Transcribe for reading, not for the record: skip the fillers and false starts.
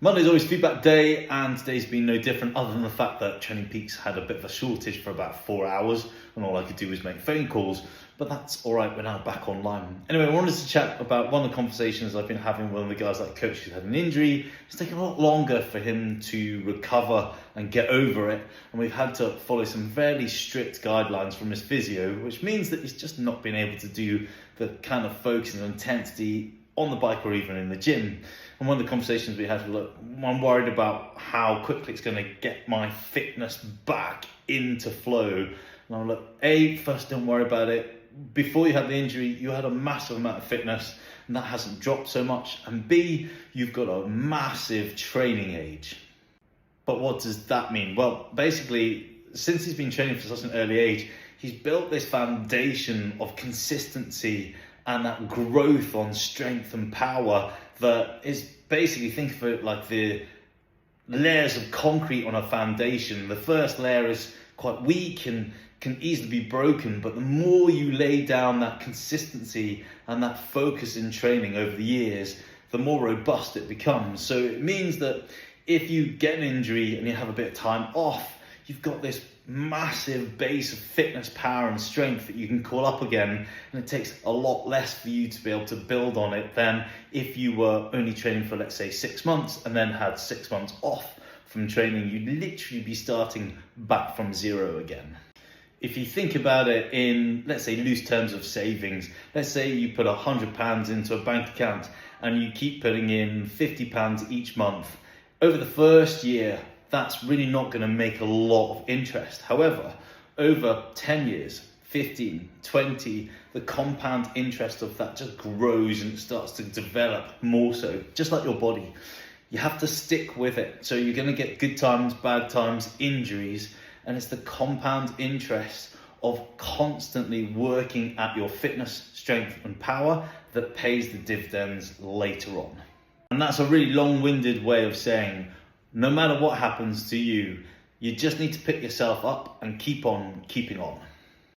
Monday's always feedback day, and today's been no different, other than the fact that Training Peaks had a bit of a shortage for about 4 hours, and all I could do was make phone calls. But that's all right, we're now back online. Anyway, I wanted to chat about one of the conversations I've been having with one of the guys like Coach who's had an injury. It's taken a lot longer for him to recover and get over it, and we've had to follow some fairly strict guidelines from his physio, which means that he's just not been able to do the kind of focus and intensity on the bike or even in the gym. And one of the conversations we had was, look, I'm worried about how quickly it's going to get my fitness back into flow. And I'm like, first, don't worry about it. Before you had the injury, you had a massive amount of fitness and that hasn't dropped so much. And B, you've got a massive training age. But what does that mean? Well, basically, since he's been training for such an early age, he's built this foundation of consistency and that growth on strength and power that is basically, think of it like the layers of concrete on a foundation. The first layer is quite weak and can easily be broken, but the more you lay down that consistency and that focus in training over the years, the more robust it becomes. So it means that if you get an injury and you have a bit of time off, you've got this massive base of fitness, power and strength that you can call up again, and it takes a lot less for you to be able to build on it than if you were only training for, let's say, 6 months and then had 6 months off from training. You'd literally be starting back from zero again. If you think about it in, let's say, loose terms of savings, let's say you put £100 into a bank account and you keep putting in £50 each month. Over the first year, that's really not going to make a lot of interest. However, over 10 years, 15, 20, the compound interest of that just grows and it starts to develop more so, just like your body. You have to stick with it. So you're going to get good times, bad times, injuries, and it's the compound interest of constantly working at your fitness, strength and power that pays the dividends later on. And that's a really long-winded way of saying, no matter what happens to you, you just need to pick yourself up and keep on keeping on.